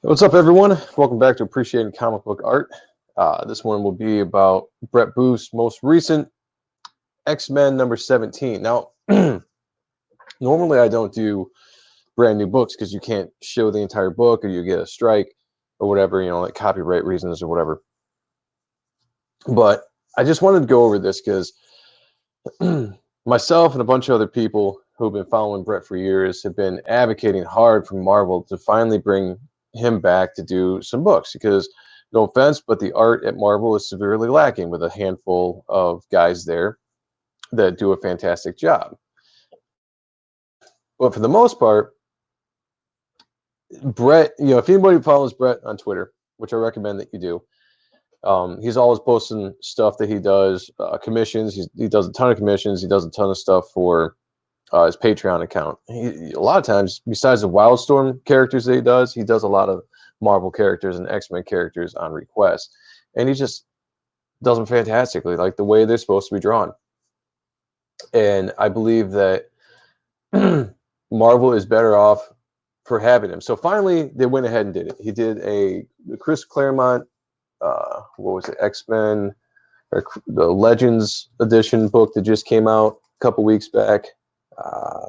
What's up, everyone? Welcome back to Appreciating Comic Book Art. This one will be about Brett Booth's most recent X-Men number 17. Now, normally I don't do brand new books because you can't show the entire book or you get a strike or whatever, like copyright reasons or whatever. But I just wanted to go over this because myself and a bunch of other people who've been following Brett for years have been advocating hard for Marvel to finally bring him back to do some books because, no offense, but the art at Marvel is severely lacking with a handful of guys there that do a fantastic job. But for the most part, Brett, if anybody follows Brett on Twitter, which I recommend that you do, he's always posting stuff that he does, commissions. He does a ton of commissions. He does a ton of stuff for his Patreon account. A lot of times, besides the Wildstorm characters that he does a lot of Marvel characters and X-Men characters on request. And he just does them fantastically, like the way they're supposed to be drawn. And I believe that Marvel is better off for having him. So finally, they went ahead and did it. He did a Chris Claremont, what was it, X-Men, or the Legends edition book that just came out a couple weeks back. I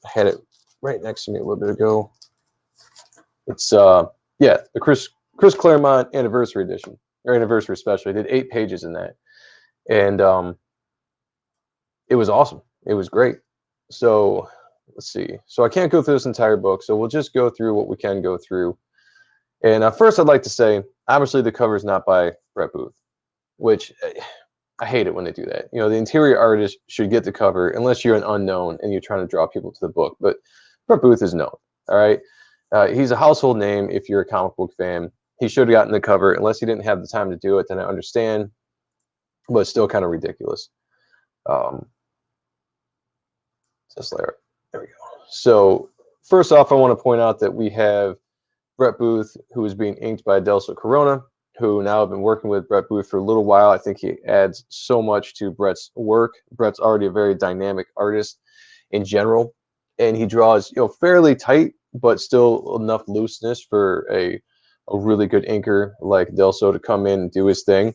had it right next to me a little bit ago. It's the Chris Claremont anniversary edition, or anniversary special. I did 8 pages in that, and it was awesome. It was great. So let's see. So I can't go through this entire book, so we'll just go through what we can go through. And first, I'd like to say, obviously, the cover is not by Brett Booth, which I hate it when they do that. The interior artist should get the cover unless you're an unknown and you're trying to draw people to the book. But Brett Booth is known, all right? He's a household name if you're a comic book fan. He should have gotten the cover. Unless he didn't have the time to do it, then I understand. But it's still kind of ridiculous. Just there we go. So first off, I want to point out that we have Brett Booth, who is being inked by Adelso Corona, who now have been working with Brett Booth for a little while. I think he adds so much to Brett's work. Brett's already a very dynamic artist in general, and he draws, fairly tight, but still enough looseness for a really good inker like Adelso to come in and do his thing.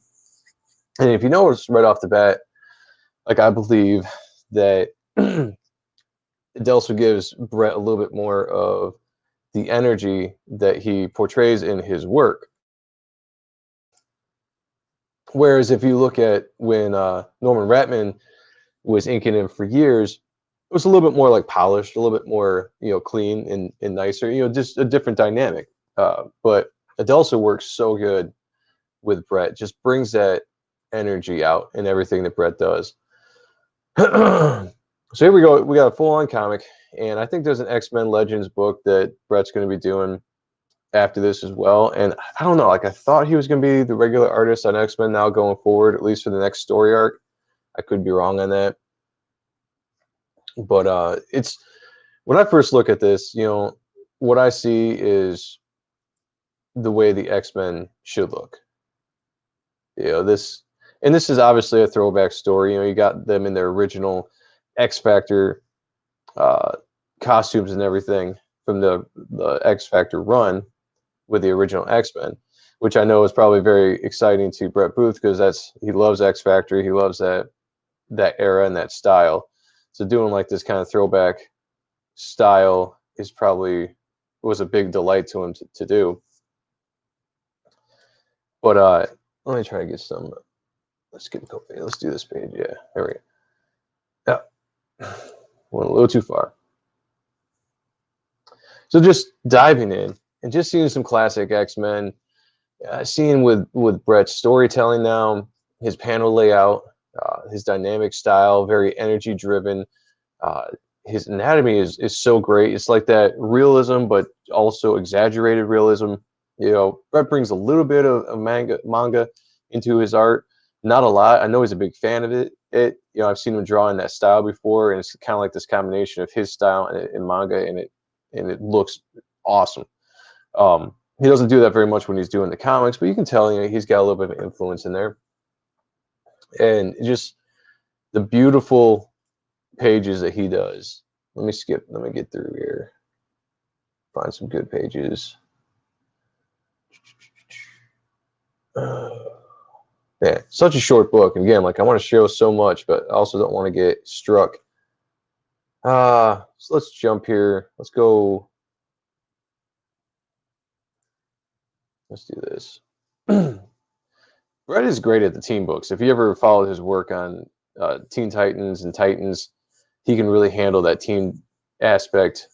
And if you notice right off the bat, like, I believe that Adelso gives Brett a little bit more of the energy that he portrays in his work. Whereas if you look at when Norman Ratman was inking him for years, it was a little bit more like polished, a little bit more, clean and nicer, just a different dynamic. But Adelso works so good with Brett, just brings that energy out in everything that Brett does. So here we go. We got a full-on comic, and I think there's an X-Men Legends book that Brett's going to be doing after this as well. And I don't know, like, I thought he was going to be the regular artist on X-Men now going forward, at least for the next story arc. I could be wrong on that. But it's, when I first look at this, what I see is the way the X-Men should look. This is obviously a throwback story. You got them in their original X Factor costumes and everything from the X Factor run with the original X-Men, which I know is probably very exciting to Brett Booth because he loves X Factor. He loves that era and that style. So doing like this kind of throwback style was a big delight to him to do. But let me try to get some. Let's do this page. Yeah, there we go. Yeah, went a little too far. So just diving in and just seeing some classic X-Men, seeing with Brett's storytelling now, his panel layout, his dynamic style, very energy driven. His anatomy is so great. It's like that realism, but also exaggerated realism. Brett brings a little bit of manga into his art, not a lot. I know he's a big fan of it. I've seen him draw in that style before, and it's kind of like this combination of his style and manga, and it looks awesome. He doesn't do that very much when he's doing the comics, but you can tell he's got a little bit of influence in there. And just the beautiful pages that he does. Let me get through here. Find some good pages. Yeah, such a short book. And again, like I want to show so much, but I also don't want to get struck. So let's jump here. Let's go. Let's do this. Brett is great at the team books. If you ever followed his work on Teen Titans and Titans, he can really handle that team aspect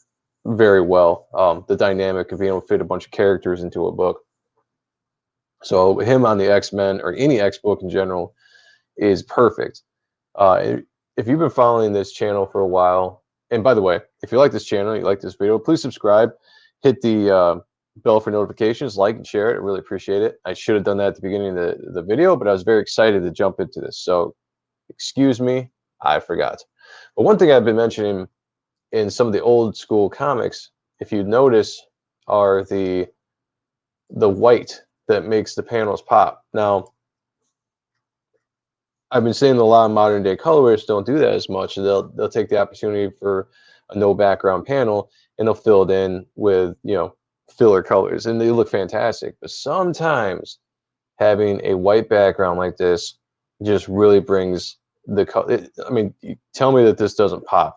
very well. The dynamic of being able to fit a bunch of characters into a book. So him on the X-Men or any X book in general is perfect. If you've been following this channel for a while, and by the way, if you like this channel, you like this video, please subscribe, hit the bell for notifications, like and share it. I really appreciate it. I should have done that at the beginning of the video, but I was very excited to jump into this. So excuse me, I forgot. But one thing I've been mentioning in some of the old school comics, if you notice, are the white that makes the panels pop. Now, I've been seeing a lot of modern day colorists don't do that as much. They'll take the opportunity for a no background panel and they'll fill it in with, you know, filler colors, and they look fantastic. But sometimes having a white background like this just really brings the color. I mean, tell me that this doesn't pop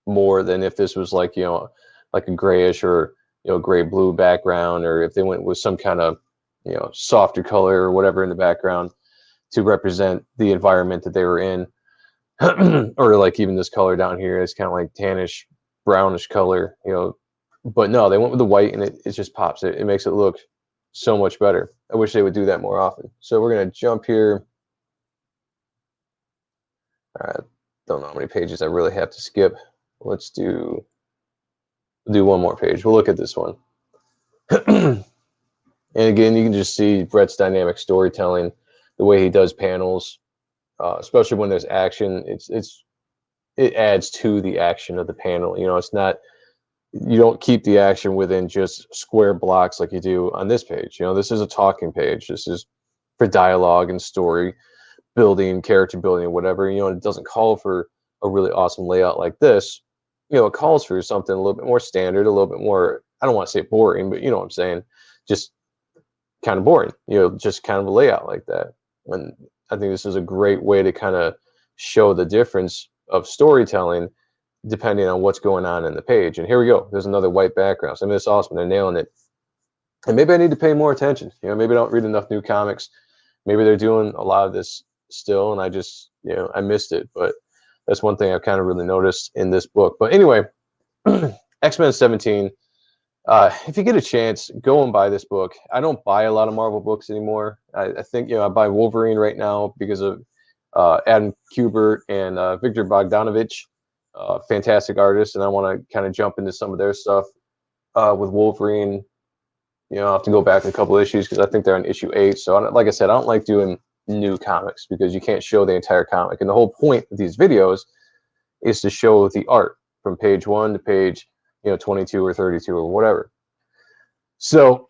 more than if this was like, you know, like a grayish or, you know, gray blue background, or if they went with some kind of, you know, softer color or whatever in the background to represent the environment that they were in. Or like even this color down here is kind of like tannish brownish color, you know. But no, they went with the white, and it just pops. It makes it look so much better. I wish they would do that more often. So we're gonna jump here. I don't know how many pages I really have to skip. Let's do one more page. We'll look at this one. And again, you can just see Brett's dynamic storytelling, the way he does panels, especially when there's action. It adds to the action of the panel. You know, it's not, you don't keep the action within just square blocks like you do on this page. You know, this is a talking page. This is for dialogue and story building, character building, whatever. You know, it doesn't call for a really awesome layout like this. You know, it calls for something a little bit more standard, a little bit more, I don't want to say boring, but you know what I'm saying, just kind of boring. You know, just kind of a layout like that. And I think this is a great way to kind of show the difference of storytelling depending on what's going on in the page. And here we go. There's another white background. So I mean, it's awesome. They're nailing it. And maybe I need to pay more attention. You know, maybe I don't read enough new comics. Maybe they're doing a lot of this still, and I just, you know, I missed it. But that's one thing I've kind of really noticed in this book. But anyway, X-Men 17. If you get a chance, go and buy this book. I don't buy a lot of Marvel books anymore. I think, you know, I buy Wolverine right now because of Adam Kubert and Victor Bogdanovich, fantastic artists, and I want to kind of jump into some of their stuff with Wolverine. You know, I have to go back a couple issues because I think they're on issue 8. So, like I said, I don't like doing new comics because you can't show the entire comic. And the whole point of these videos is to show the art from page 1 to page, you know, 22 or 32 or whatever. So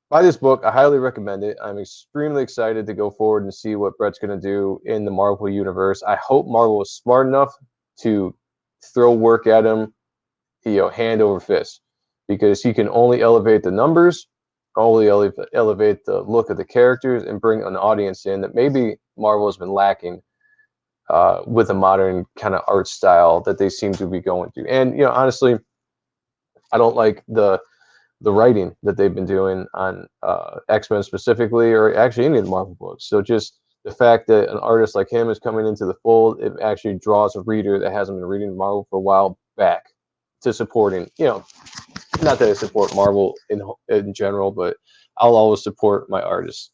buy this book. I highly recommend it. I'm extremely excited to go forward and see what Brett's going to do in the Marvel universe. I hope Marvel is smart enough to throw work at him, you know, hand over fist, because he can only elevate the numbers, only elevate the look of the characters, and bring an audience in that maybe Marvel has been lacking with a modern kind of art style that they seem to be going through. And, you know, honestly, I don't like the writing that they've been doing on X-Men specifically, or actually any of the Marvel books. So just the fact that an artist like him is coming into the fold, it actually draws a reader that hasn't been reading Marvel for a while back to supporting, you know, not that I support Marvel in general, but I'll always support my artists.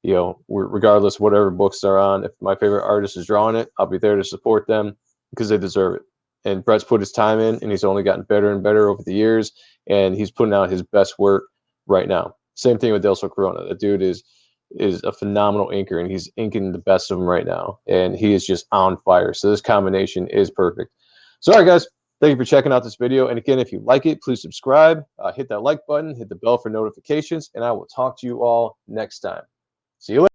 You know, regardless of whatever books they're on, if my favorite artist is drawing it, I'll be there to support them because they deserve it. And Brett's put his time in, and he's only gotten better and better over the years, and he's putting out his best work right now. Same thing with Delso Corona. The dude is a phenomenal inker, and he's inking the best of them right now, and he is just on fire. So this combination is perfect. So, all right, guys, thank you for checking out this video. And again, if you like it, please subscribe, hit that like button, hit the bell for notifications, and I will talk to you all next time. See you later.